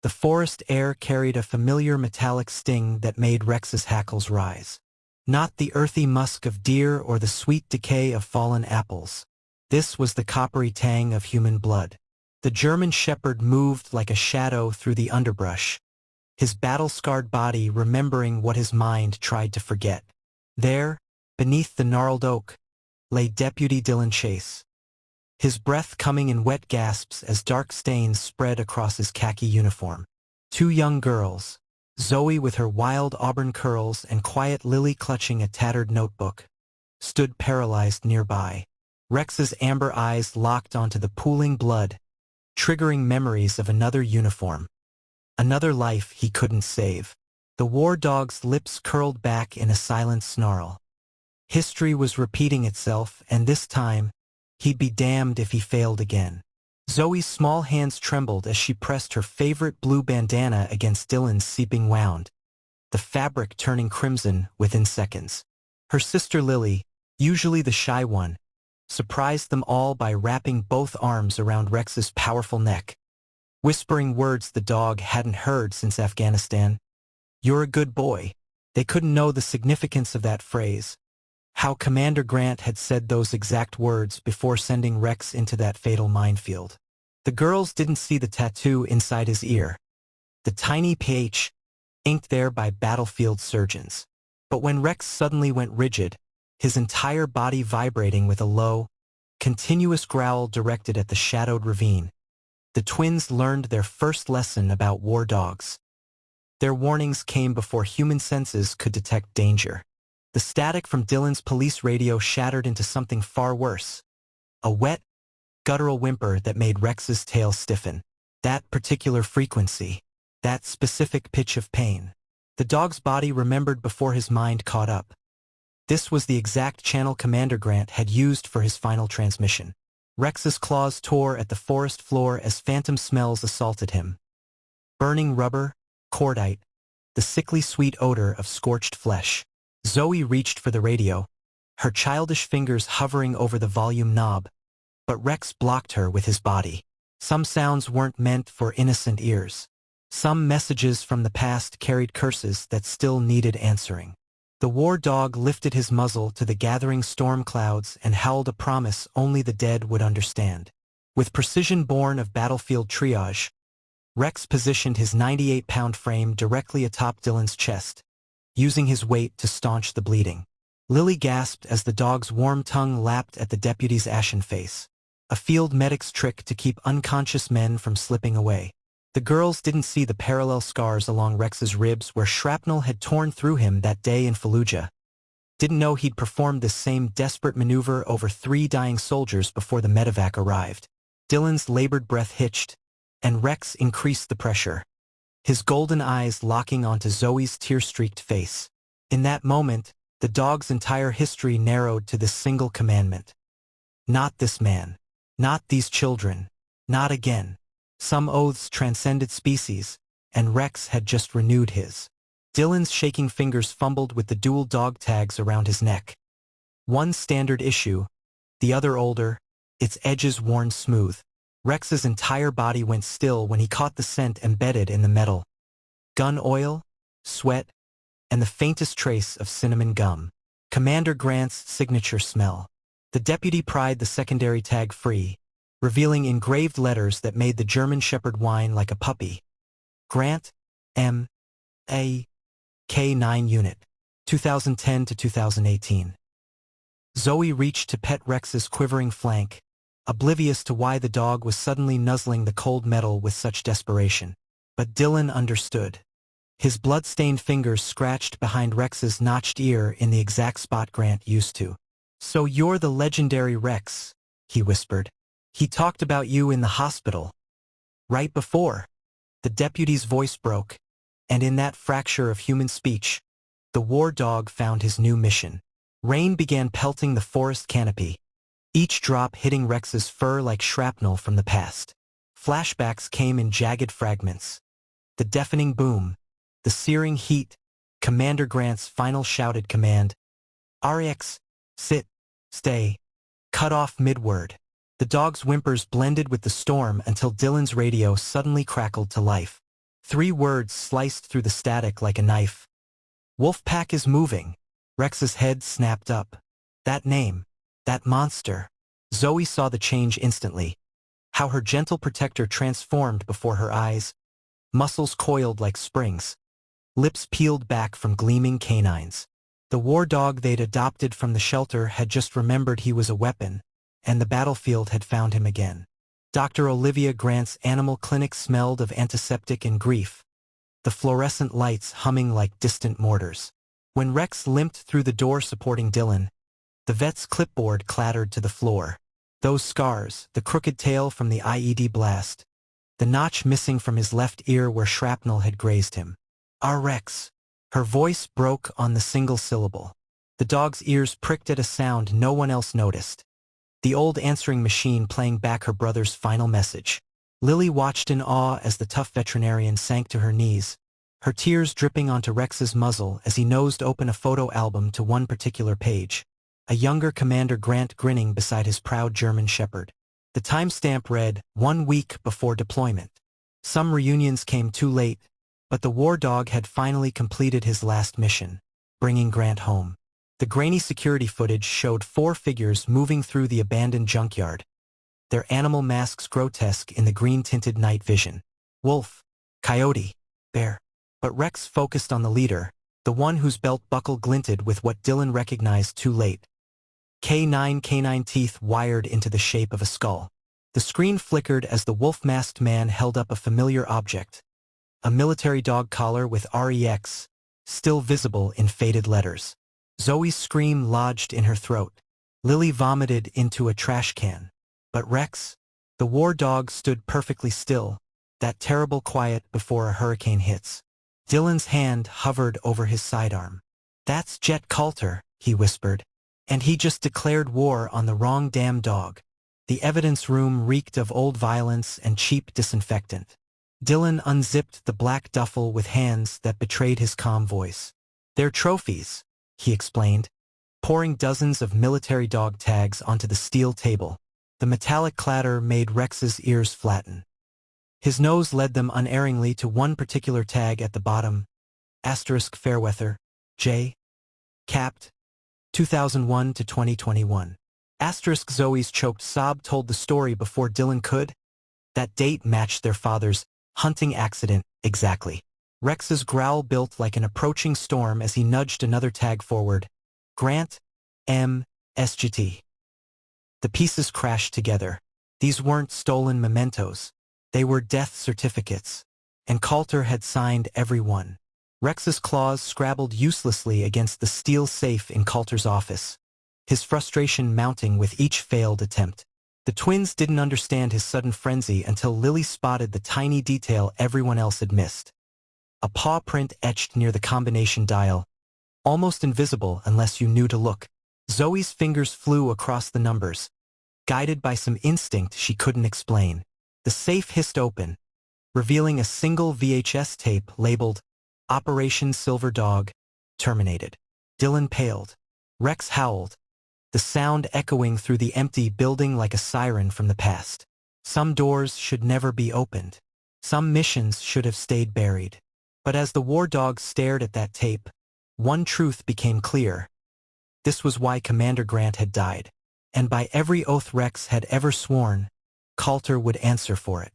The forest air carried a familiar metallic sting that made Rex's hackles rise. Not the earthy musk of deer or the sweet decay of fallen apples. This was the coppery tang of human blood. The German shepherd moved like a shadow through the underbrush, his battle-scarred body remembering what his mind tried to forget. There, beneath the gnarled oak, lay Deputy Dylan Chase, his breath coming in wet gasps as dark stains spread across his khaki uniform. Two young girls, Zoe with her wild auburn curls and quiet Lily clutching a tattered notebook, stood paralyzed nearby. Rex's amber eyes locked onto the pooling blood, triggering memories of another uniform, another life he couldn't save. The war dog's lips curled back in a silent snarl. History was repeating itself, and this time, he'd be damned if he failed again. Zoe's small hands trembled as she pressed her favorite blue bandana against Dylan's seeping wound, the fabric turning crimson within seconds. Her sister Lily, usually the shy one, surprised them all by wrapping both arms around Rex's powerful neck, whispering words the dog hadn't heard since Afghanistan. "You're a good boy." They couldn't know the significance of that phrase, how Commander Grant had said those exact words before sending Rex into that fatal minefield. The girls didn't see the tattoo inside his ear, the tiny PH, inked there by battlefield surgeons. But when Rex suddenly went rigid, his entire body vibrating with a low, continuous growl directed at the shadowed ravine, the twins learned their first lesson about war dogs. Their warnings came before human senses could detect danger. The static from Dylan's police radio shattered into something far worse, a wet, guttural whimper that made Rex's tail stiffen. That particular frequency, that specific pitch of pain, the dog's body remembered before his mind caught up. This was the exact channel Commander Grant had used for his final transmission. Rex's claws tore at the forest floor as phantom smells assaulted him. Burning rubber, cordite, the sickly sweet odor of scorched flesh. Zoe reached for the radio, her childish fingers hovering over the volume knob, but Rex blocked her with his body. Some sounds weren't meant for innocent ears. Some messages from the past carried curses that still needed answering. The war dog lifted his muzzle to the gathering storm clouds and howled a promise only the dead would understand. With precision born of battlefield triage, Rex positioned his 98-pound frame directly atop Dylan's chest, using his weight to staunch the bleeding. Lily gasped as the dog's warm tongue lapped at the deputy's ashen face, a field medic's trick to keep unconscious men from slipping away. The girls didn't see the parallel scars along Rex's ribs where shrapnel had torn through him that day in Fallujah. Didn't know he'd performed this same desperate maneuver over 3 dying soldiers before the medevac arrived. Dylan's labored breath hitched, and Rex increased the pressure, his golden eyes locking onto Zoe's tear-streaked face. In that moment, the dog's entire history narrowed to this single commandment. Not this man. Not these children. Not again. Some oaths transcended species, and Rex had just renewed his. Dylan's shaking fingers fumbled with the dual dog tags around his neck. One standard issue, the other older, its edges worn smooth. Rex's entire body went still when he caught the scent embedded in the metal. Gun oil, sweat, and the faintest trace of cinnamon gum. Commander Grant's signature smell. The deputy pried the secondary tag free, revealing engraved letters that made the German shepherd whine like a puppy. Grant, M.A. K9 Unit, 2010 to 2018. Zoe reached to pet Rex's quivering flank, oblivious to why the dog was suddenly nuzzling the cold metal with such desperation. But Dylan understood. His blood-stained fingers scratched behind Rex's notched ear in the exact spot Grant used to. "So you're the legendary Rex," he whispered. "He talked about you in the hospital. Right before." The deputy's voice broke, and in that fracture of human speech, the war dog found his new mission. Rain began pelting the forest canopy, each drop hitting Rex's fur like shrapnel from the past. Flashbacks came in jagged fragments. The deafening boom, the searing heat, Commander Grant's final shouted command, "RX, sit, stay," cut off mid-word. The dog's whimpers blended with the storm until Dylan's radio suddenly crackled to life. 3 words sliced through the static like a knife. Wolfpack is moving. Rex's head snapped up. That name. That monster. Zoe saw the change instantly. How her gentle protector transformed before her eyes. Muscles coiled like springs. Lips peeled back from gleaming canines. The war dog they'd adopted from the shelter had just remembered he was a weapon, and the battlefield had found him again. Dr. Olivia Grant's animal clinic smelled of antiseptic and grief, the fluorescent lights humming like distant mortars. When Rex limped through the door supporting Dylan, the vet's clipboard clattered to the floor. Those scars, the crooked tail from the IED blast, the notch missing from his left ear where shrapnel had grazed him. Our Rex. Her voice broke on the single syllable. The dog's ears pricked at a sound no one else noticed. The old answering machine playing back her brother's final message. Lily watched in awe as the tough veterinarian sank to her knees, her tears dripping onto Rex's muzzle as he nosed open a photo album to one particular page. A younger Commander Grant grinning beside his proud German shepherd. The timestamp read, 1 week before deployment. Some reunions came too late, but the war dog had finally completed his last mission, bringing Grant home. The grainy security footage showed 4 figures moving through the abandoned junkyard, their animal masks grotesque in the green-tinted night vision. Wolf, coyote, bear. But Rex focused on the leader, the one whose belt buckle glinted with what Dylan recognized too late. Canine teeth wired into the shape of a skull. The screen flickered as the wolf-masked man held up a familiar object. A military dog collar with REX, still visible in faded letters. Zoe's scream lodged in her throat. Lily vomited into a trash can. But Rex, the war dog, stood perfectly still, that terrible quiet before a hurricane hits. Dylan's hand hovered over his sidearm. That's Jet Coulter, he whispered. And he just declared war on the wrong damn dog. The evidence room reeked of old violence and cheap disinfectant. Dylan unzipped the black duffel with hands that betrayed his calm voice. They're trophies, he explained, pouring dozens of military dog tags onto the steel table. The metallic clatter made Rex's ears flatten. His nose led them unerringly to one particular tag at the bottom. *Fairweather, J. Capt. 2001 to 2021. Zoe's choked sob told the story before Dylan could. That date matched their father's hunting accident exactly. Rex's growl built like an approaching storm as he nudged another tag forward. Grant, M. SGT. The pieces crashed together. These weren't stolen mementos. They were death certificates. And Coulter had signed every one. Rex's claws scrabbled uselessly against the steel safe in Coulter's office, his frustration mounting with each failed attempt. The twins didn't understand his sudden frenzy until Lily spotted the tiny detail everyone else had missed. A paw print etched near the combination dial, almost invisible unless you knew to look. Zoe's fingers flew across the numbers, guided by some instinct she couldn't explain. The safe hissed open, revealing a single VHS tape labeled Operation Silver Dog, terminated. Dylan paled. Rex howled, the sound echoing through the empty building like a siren from the past. Some doors should never be opened. Some missions should have stayed buried. But as the war dog stared at that tape, one truth became clear. This was why Commander Grant had died. And by every oath Rex had ever sworn, Coulter would answer for it.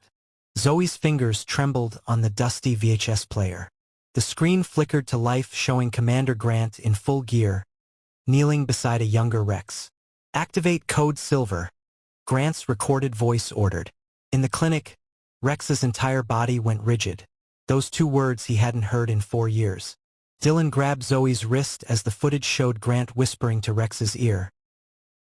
Zoe's fingers trembled on the dusty VHS player. The screen flickered to life, showing Commander Grant in full gear, kneeling beside a younger Rex. Activate Code Silver, Grant's recorded voice ordered. In the clinic, Rex's entire body went rigid. Those 2 words he hadn't heard in 4 years. Dylan grabbed Zoe's wrist as the footage showed Grant whispering to Rex's ear.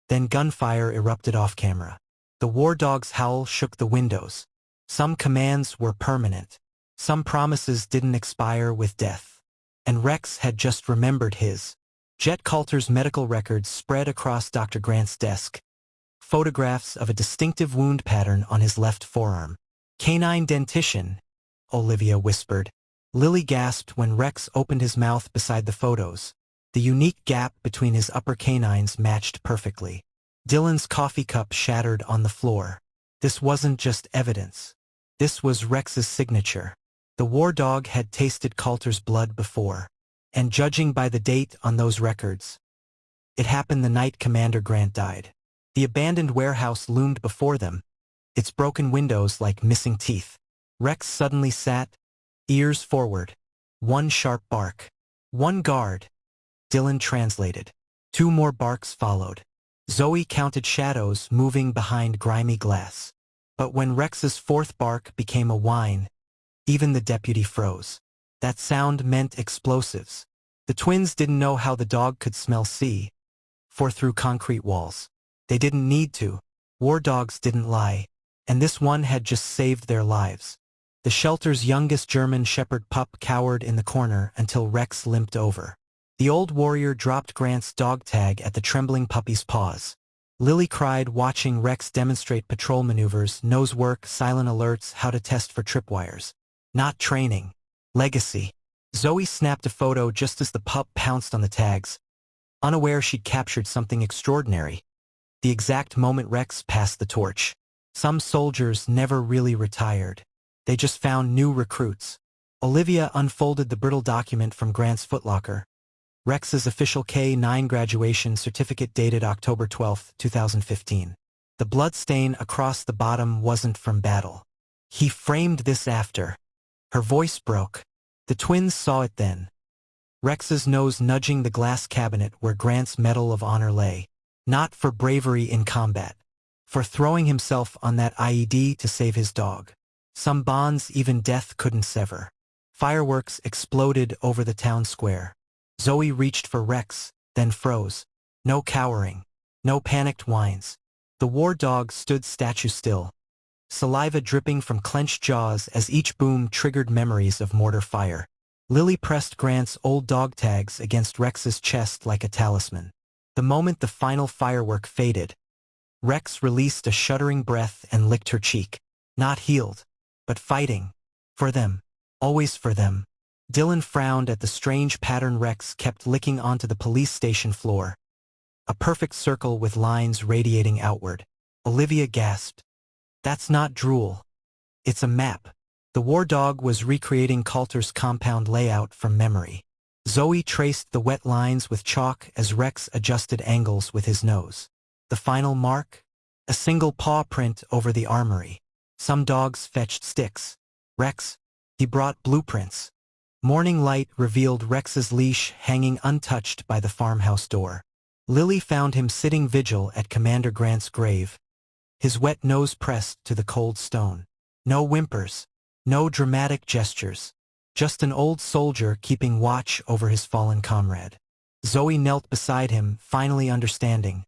Then gunfire erupted off camera. The war dog's howl shook the windows. Some commands were permanent. Some promises didn't expire with death. And Rex had just remembered his. Jet Coulter's medical records spread across Dr. Grant's desk. Photographs of a distinctive wound pattern on his left forearm. Canine dentition, Olivia whispered. Lily gasped when Rex opened his mouth beside the photos. The unique gap between his upper canines matched perfectly. Dylan's coffee cup shattered on the floor. This wasn't just evidence. This was Rex's signature. The war dog had tasted Coulter's blood before, and judging by the date on those records, it happened the night Commander Grant died. The abandoned warehouse loomed before them, its broken windows like missing teeth. Rex suddenly sat, ears forward. One sharp bark. One guard. Dylan translated. 2 more barks followed. Zoe counted shadows moving behind grimy glass. But when Rex's 4th bark became a whine, even the deputy froze. That sound meant explosives. The twins didn't know how the dog could smell C4 through concrete walls. They didn't need to. War dogs didn't lie. And this one had just saved their lives. The shelter's youngest German shepherd pup cowered in the corner until Rex limped over. The old warrior dropped Grant's dog tag at the trembling puppy's paws. Lily cried watching Rex demonstrate patrol maneuvers, nose work, silent alerts, how to test for tripwires. Not training. Legacy. Zoe snapped a photo just as the pup pounced on the tags, unaware she'd captured something extraordinary. The exact moment Rex passed the torch. Some soldiers never really retired. They just found new recruits. Olivia unfolded the brittle document from Grant's footlocker. Rex's official K-9 graduation certificate dated October 12, 2015. The blood stain across the bottom wasn't from battle. He framed this after. Her voice broke. The twins saw it then. Rex's nose nudging the glass cabinet where Grant's Medal of Honor lay. Not for bravery in combat. For throwing himself on that IED to save his dog. Some bonds even death couldn't sever. Fireworks exploded over the town square. Zoe reached for Rex, then froze. No cowering. No panicked whines. The war dog stood statue still. Saliva dripping from clenched jaws as each boom triggered memories of mortar fire. Lily pressed Grant's old dog tags against Rex's chest like a talisman. The moment the final firework faded, Rex released a shuddering breath and licked her cheek. Not healed, but fighting. For them. Always for them. Dylan frowned at the strange pattern Rex kept licking onto the police station floor. A perfect circle with lines radiating outward. Olivia gasped. That's not drool. It's a map. The war dog was recreating Coulter's compound layout from memory. Zoe traced the wet lines with chalk as Rex adjusted angles with his nose. The final mark? A single paw print over the armory. Some dogs fetched sticks. Rex? He brought blueprints. Morning light revealed Rex's leash hanging untouched by the farmhouse door. Lily found him sitting vigil at Commander Grant's grave, his wet nose pressed to the cold stone. No whimpers, no dramatic gestures, just an old soldier keeping watch over his fallen comrade. Zoe knelt beside him, finally understanding.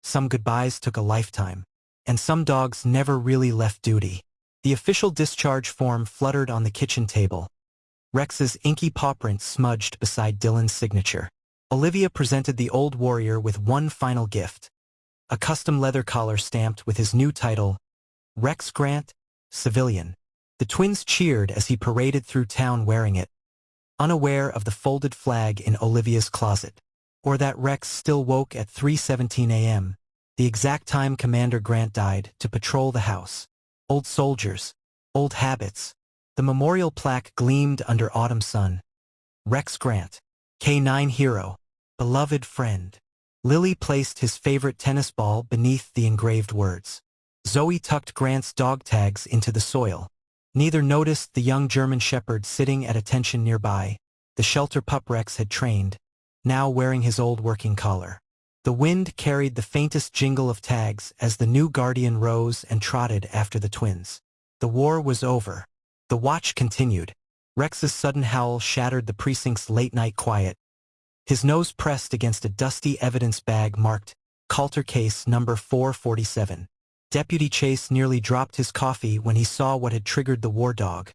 Some goodbyes took a lifetime, and some dogs never really left duty. The official discharge form fluttered on the kitchen table. Rex's inky paw print smudged beside Dylan's signature. Olivia presented the old warrior with one final gift. A custom leather collar stamped with his new title, Rex Grant, Civilian. The twins cheered as he paraded through town wearing it, unaware of the folded flag in Olivia's closet. Or that Rex still woke at 3:17 a.m., the exact time Commander Grant died, to patrol the house. Old soldiers. Old habits. The memorial plaque gleamed under autumn sun. Rex Grant. K-9 hero. Beloved friend. Lily placed his favorite tennis ball beneath the engraved words. Zoe tucked Grant's dog tags into the soil. Neither noticed the young German shepherd sitting at attention nearby. The shelter pup Rex had trained, now wearing his old working collar. The wind carried the faintest jingle of tags as the new guardian rose and trotted after the twins. The war was over. The watch continued. Rex's sudden howl shattered the precinct's late-night quiet. His nose pressed against a dusty evidence bag marked Coulter Case Number 447. Deputy Chase nearly dropped his coffee when he saw what had triggered the war dog.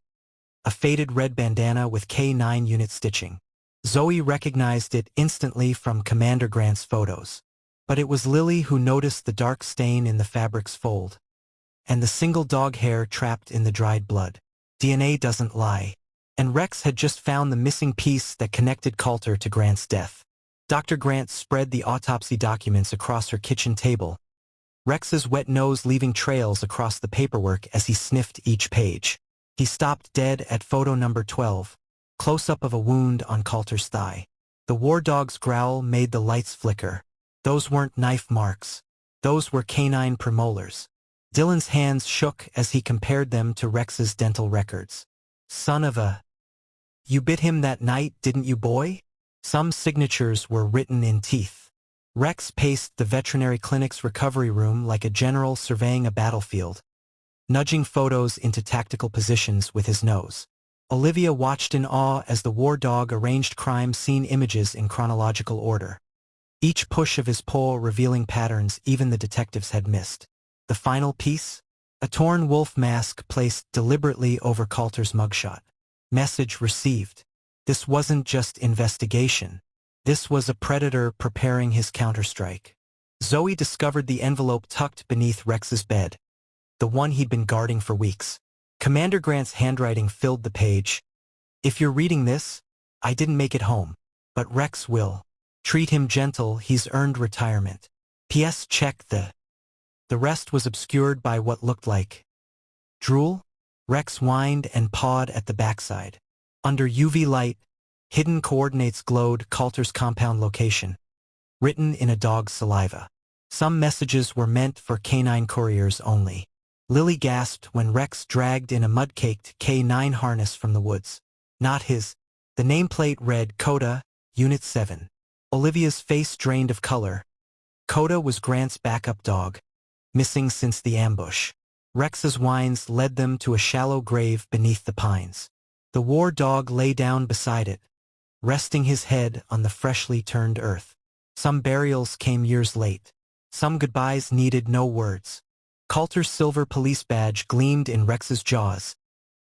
A faded red bandana with K-9 unit stitching. Zoe recognized it instantly from Commander Grant's photos. But it was Lily who noticed the dark stain in the fabric's fold. And the single dog hair trapped in the dried blood. DNA doesn't lie. And Rex had just found the missing piece that connected Coulter to Grant's death. Dr. Grant spread the autopsy documents across her kitchen table, Rex's wet nose leaving trails across the paperwork as he sniffed each page. He stopped dead at photo number 12, close-up of a wound on Coulter's thigh. The war dog's growl made the lights flicker. Those weren't knife marks. Those were canine premolars. Dylan's hands shook as he compared them to Rex's dental records. Son of a... You bit him that night, didn't you, boy? Some signatures were written in teeth. Rex paced the veterinary clinic's recovery room like a general surveying a battlefield, nudging photos into tactical positions with his nose. Olivia watched in awe as the war dog arranged crime scene images in chronological order. Each push of his paw revealing patterns even the detectives had missed. The final piece? A torn wolf mask placed deliberately over Coulter's mugshot. Message received. This wasn't just investigation. This was a predator preparing his counterstrike. Zoe discovered the envelope tucked beneath Rex's bed, the one he'd been guarding for weeks. Commander Grant's handwriting filled the page. If you're reading this, I didn't make it home, but Rex will. Treat him gentle, he's earned retirement. P.S. Check the... The rest was obscured by what looked like drool. Rex whined and pawed at the backside. Under UV light, hidden coordinates glowed Coulter's compound location, written in a dog's saliva. Some messages were meant for canine couriers only. Lily gasped when Rex dragged in a mud-caked K9 harness from the woods. Not his. The nameplate read Coda, Unit 7. Olivia's face drained of color. Coda was Grant's backup dog, missing since the ambush. Rex's whines led them to a shallow grave beneath the pines. The war dog lay down beside it, resting his head on the freshly turned earth. Some burials came years late. Some goodbyes needed no words. Coulter's silver police badge gleamed in Rex's jaws,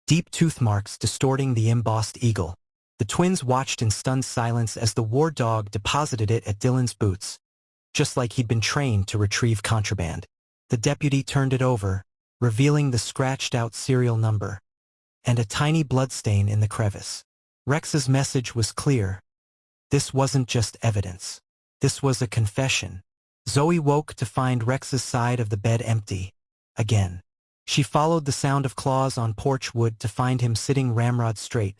deep tooth marks distorting the embossed eagle. The twins watched in stunned silence as the war dog deposited it at Dylan's boots, just like he'd been trained to retrieve contraband. The deputy turned it over, revealing the scratched-out serial number and a tiny bloodstain in the crevice. Rex's message was clear. This wasn't just evidence. This was a confession. Zoe woke to find Rex's side of the bed empty. Again. She followed the sound of claws on porch wood to find him sitting ramrod straight,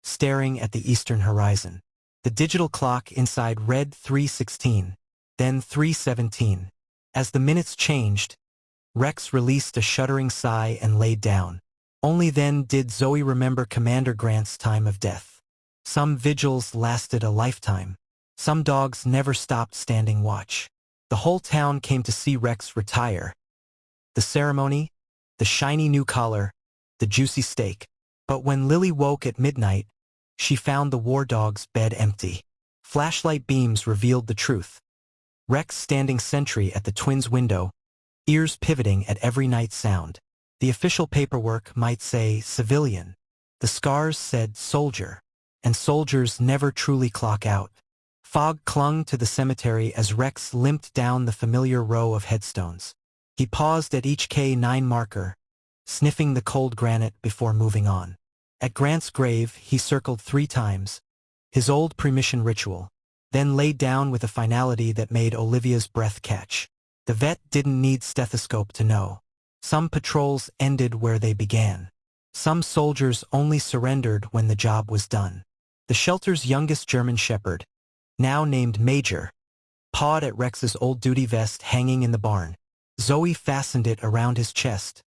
staring at the eastern horizon. The digital clock inside read 3:16, then 3:17. As the minutes changed, Rex released a shuddering sigh and laid down. Only then did Zoe remember Commander Grant's time of death. Some vigils lasted a lifetime. Some dogs never stopped standing watch. The whole town came to see Rex retire. The ceremony, the shiny new collar, the juicy steak. But when Lily woke at midnight, she found the war dog's bed empty. Flashlight beams revealed the truth. Rex standing sentry at the twins' window, ears pivoting at every night sound. The official paperwork might say civilian. The scars said soldier. And soldiers never truly clock out. Fog clung to the cemetery as Rex limped down the familiar row of headstones. He paused at each K9 marker, sniffing the cold granite before moving on. At Grant's grave, he circled 3 times, his old premission ritual, then laid down with a finality that made Olivia's breath catch. The vet didn't need stethoscope to know. Some patrols ended where they began. Some soldiers only surrendered when the job was done. The shelter's youngest German shepherd, now named Major, pawed at Rex's old duty vest hanging in the barn. Zoe fastened it around his chest,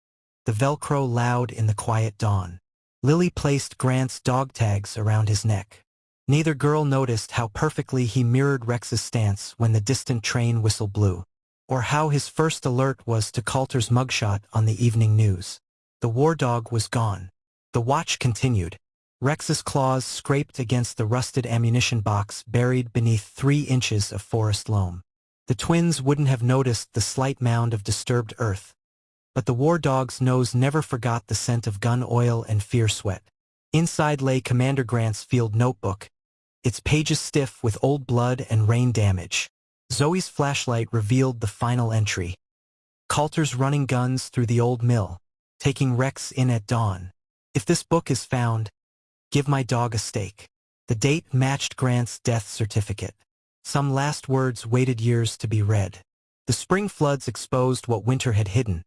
the Velcro loud in the quiet dawn. Lily placed Grant's dog tags around his neck. Neither girl noticed how perfectly he mirrored Rex's stance when the distant train whistle blew, or how his first alert was to Coulter's mugshot on the evening news. The war dog was gone. The watch continued. Rex's claws scraped against the rusted ammunition box buried beneath 3 inches of forest loam. The twins wouldn't have noticed the slight mound of disturbed earth, but the war dog's nose never forgot the scent of gun oil and fear sweat. Inside lay Commander Grant's field notebook, its pages stiff with old blood and rain damage. Zoe's flashlight revealed the final entry. Coulter's running guns through the old mill, taking Rex in at dawn. If this book is found, give my dog a steak. The date matched Grant's death certificate. Some last words waited years to be read. The spring floods exposed what winter had hidden.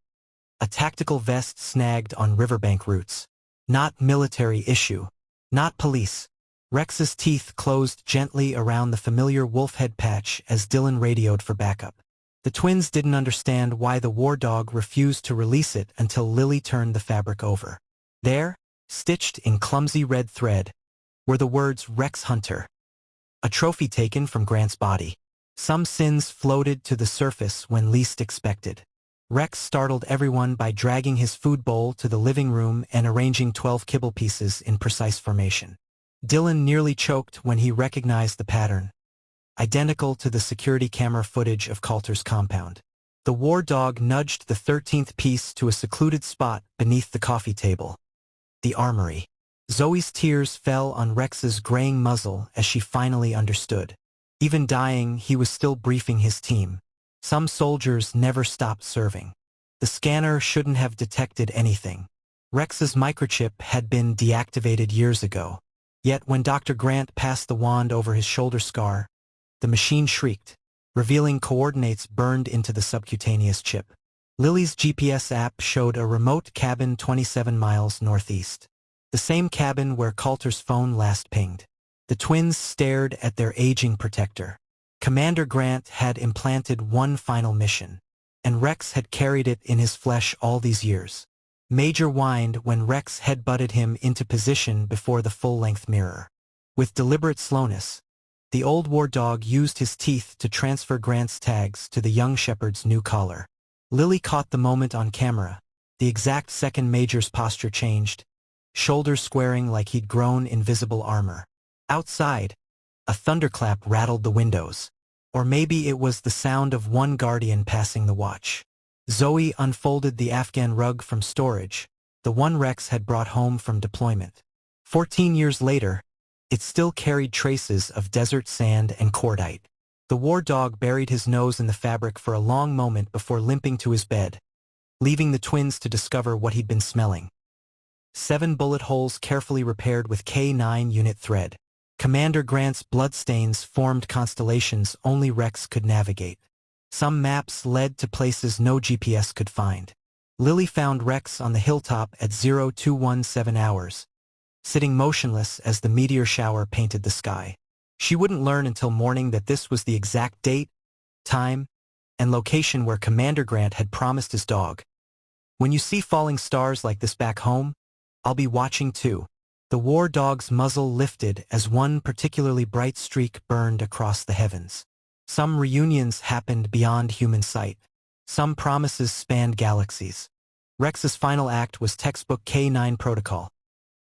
A tactical vest snagged on riverbank roots. not military issue, not police. Rex's teeth closed gently around the familiar wolf head patch as Dylan radioed for backup. The twins didn't understand why the war dog refused to release it until Lily turned the fabric over. There, stitched in clumsy red thread, were the words Rex Hunter, a trophy taken from Grant's body. Some sins floated to the surface when least expected. Rex startled everyone by dragging his food bowl to the living room and arranging 12 kibble pieces in precise formation. Dylan nearly choked when he recognized the pattern, identical to the security camera footage of Coulter's compound. The war dog nudged the 13th piece to a secluded spot beneath the coffee table. The armory. Zoe's tears fell on Rex's graying muzzle as she finally understood. Even dying, he was still briefing his team. Some soldiers never stopped serving. The scanner shouldn't have detected anything. Rex's microchip had been deactivated years ago. Yet when Dr. Grant passed the wand over his shoulder scar, the machine shrieked, revealing coordinates burned into the subcutaneous chip. Lily's GPS app showed a remote cabin 27 miles northeast. The same cabin where Coulter's phone last pinged. The twins stared at their aging protector. Commander Grant had implanted one final mission, and Rex had carried it in his flesh all these years. Major whined when Rex headbutted him into position before the full-length mirror. With deliberate slowness, the old war dog used his teeth to transfer Grant's tags to the young shepherd's new collar. Lily caught the moment on camera, the exact second Major's posture changed, shoulders squaring like he'd grown invisible armor. Outside, a thunderclap rattled the windows. Or maybe it was the sound of one guardian passing the watch. Zoe unfolded the Afghan rug from storage, the one Rex had brought home from deployment. 14 years later, it still carried traces of desert sand and cordite. The war dog buried his nose in the fabric for a long moment before limping to his bed, leaving the twins to discover what he'd been smelling. 7 bullet holes carefully repaired with K9 unit thread. Commander Grant's bloodstains formed constellations only Rex could navigate. Some maps led to places no GPS could find. Lily found Rex on the hilltop at 0217 hours, sitting motionless as the meteor shower painted the sky. She wouldn't learn until morning that this was the exact date, time, and location where Commander Grant had promised his dog. "When you see falling stars like this back home, I'll be watching too." The war dog's muzzle lifted as one particularly bright streak burned across the heavens. Some reunions happened beyond human sight. Some promises spanned galaxies. Rex's final act was textbook K9 protocol.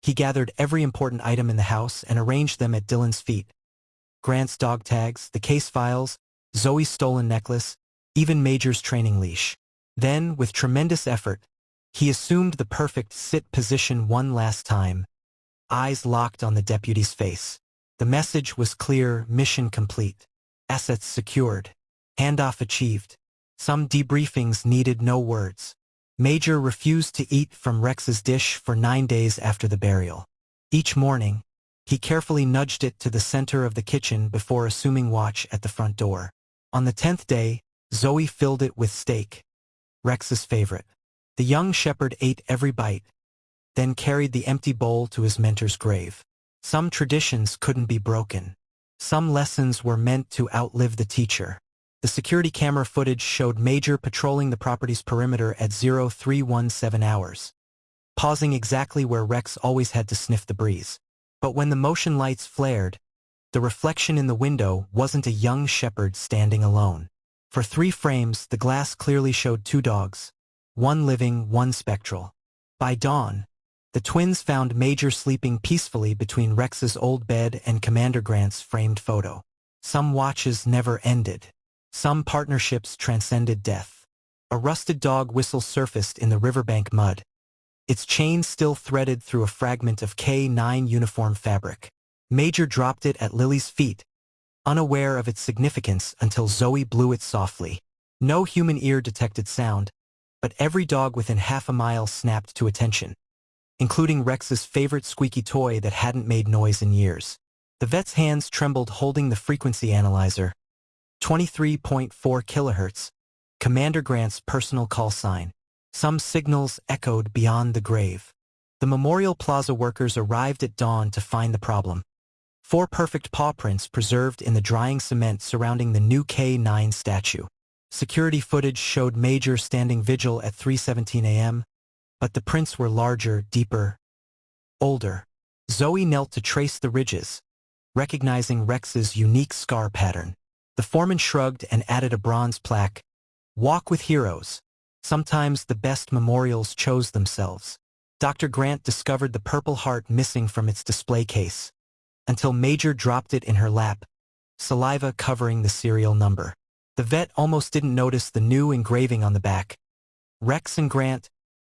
He gathered every important item in the house and arranged them at Dylan's feet. Grant's dog tags, the case files, Zoe's stolen necklace, even Major's training leash. Then, with tremendous effort, he assumed the perfect sit position one last time, eyes locked on the deputy's face. The message was clear: mission complete. Assets secured. Handoff achieved. Some debriefings needed no words. Major refused to eat from Rex's dish for 9 days after the burial. Each morning, he carefully nudged it to the center of the kitchen before assuming watch at the front door. On the 10th day, Zoe filled it with steak, Rex's favorite. The young shepherd ate every bite, then carried the empty bowl to his mentor's grave. Some traditions couldn't be broken. Some lessons were meant to outlive the teacher. The security camera footage showed Major patrolling the property's perimeter at 0317 hours, pausing exactly where Rex always had to sniff the breeze. But when the motion lights flared, the reflection in the window wasn't a young shepherd standing alone. For 3 frames, the glass clearly showed 2 dogs, one living, one spectral. By dawn, the twins found Major sleeping peacefully between Rex's old bed and Commander Grant's framed photo. Some watches never ended. Some partnerships transcended death. A rusted dog whistle surfaced in the riverbank mud, its chain still threaded through a fragment of K9 uniform fabric. Major dropped it at Lily's feet, unaware of its significance until Zoe blew it softly. No human ear detected sound, but every dog within half a mile snapped to attention, including Rex's favorite squeaky toy that hadn't made noise in years. The vet's hands trembled holding the frequency analyzer. 23.4 kilohertz, Commander Grant's personal call sign. Some signals echoed beyond the grave. The Memorial Plaza workers arrived at dawn to find the problem. 4 perfect paw prints preserved in the drying cement surrounding the new K9 statue. Security footage showed Major standing vigil at 3:17 a.m., but the prints were larger, deeper, older. Zoe knelt to trace the ridges, recognizing Rex's unique scar pattern. The foreman shrugged and added a bronze plaque. Walk with heroes. Sometimes the best memorials chose themselves. Dr. Grant discovered the Purple Heart missing from its display case, until Major dropped it in her lap, saliva covering the serial number. The vet almost didn't notice the new engraving on the back. Rex and Grant,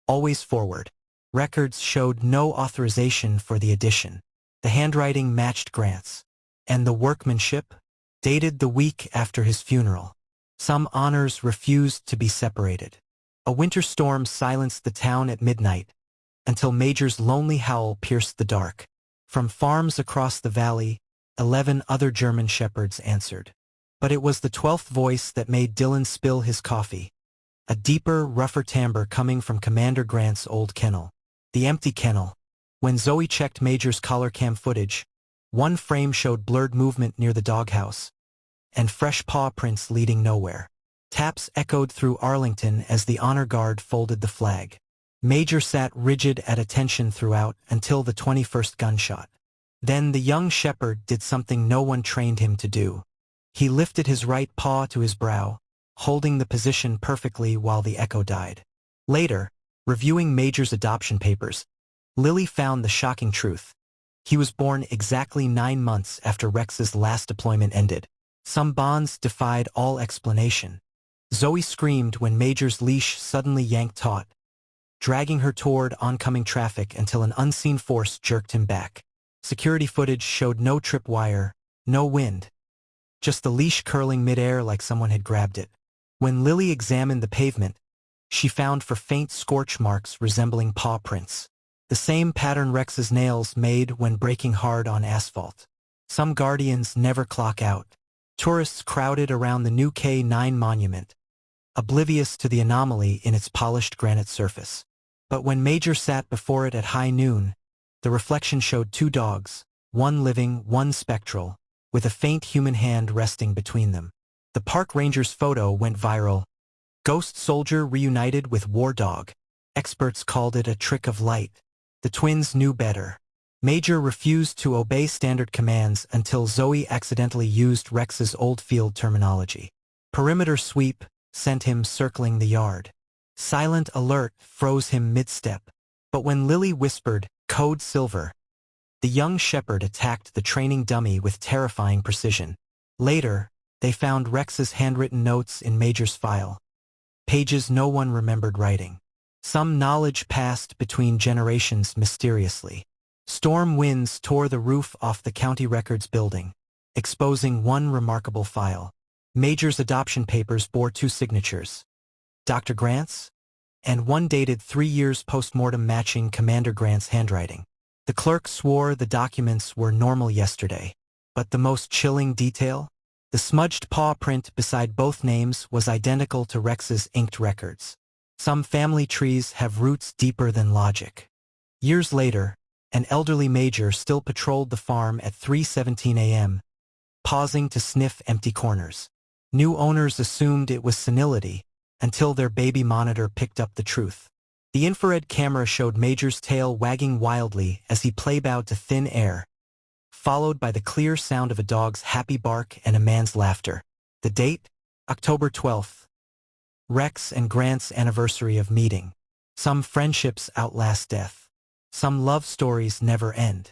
always forward. Records showed no authorization for the addition. The handwriting matched Grant's, and the workmanship, dated the week after his funeral. Some honors refused to be separated. A winter storm silenced the town at midnight, until Major's lonely howl pierced the dark. From farms across the valley, 11 other German shepherds answered. But it was the 12th voice that made Dylan spill his coffee. A deeper, rougher timbre coming from Commander Grant's old kennel. The empty kennel. When Zoe checked Major's collar cam footage, one frame showed blurred movement near the doghouse, and fresh paw prints leading nowhere. Taps echoed through Arlington as the honor guard folded the flag. Major sat rigid at attention throughout until the 21st gunshot. Then the young shepherd did something no one trained him to do. He lifted his right paw to his brow, holding the position perfectly while the echo died. Later, reviewing Major's adoption papers, Lily found the shocking truth. He was born exactly 9 months after Rex's last deployment ended. Some bonds defied all explanation. Zoe screamed when Major's leash suddenly yanked taut, dragging her toward oncoming traffic until an unseen force jerked him back. Security footage showed no tripwire, no wind, just the leash curling midair like someone had grabbed it. When Lily examined the pavement, she found for faint scorch marks resembling paw prints. The same pattern Rex's nails made when braking hard on asphalt. Some guardians never clock out. Tourists crowded around the new K9 monument, oblivious to the anomaly in its polished granite surface. But when Major sat before it at high noon, the reflection showed 2 dogs, one living, one spectral, with a faint human hand resting between them. The park ranger's photo went viral. Ghost soldier reunited with war dog. Experts called it a trick of light. The twins knew better. Major refused to obey standard commands until Zoe accidentally used Rex's old field terminology. Perimeter sweep sent him circling the yard. Silent alert froze him mid-step. But when Lily whispered, "Code Silver," the young shepherd attacked the training dummy with terrifying precision. Later, they found Rex's handwritten notes in Major's file. Pages no one remembered writing. Some knowledge passed between generations mysteriously. Storm winds tore the roof off the county records building, exposing one remarkable file. Major's adoption papers bore 2 signatures, Dr. Grant's, and one dated 3 years post-mortem matching Commander Grant's handwriting. The clerk swore the documents were normal yesterday, but the most chilling detail? The smudged paw print beside both names was identical to Rex's inked records. Some family trees have roots deeper than logic. Years later, an elderly Major still patrolled the farm at 3:17 a.m., pausing to sniff empty corners. New owners assumed it was senility, until their baby monitor picked up the truth. The infrared camera showed Major's tail wagging wildly as he play-bowed to thin air, followed by the clear sound of a dog's happy bark and a man's laughter. The date? October 12th. Rex and Grant's anniversary of meeting. Some friendships outlast death. Some love stories never end.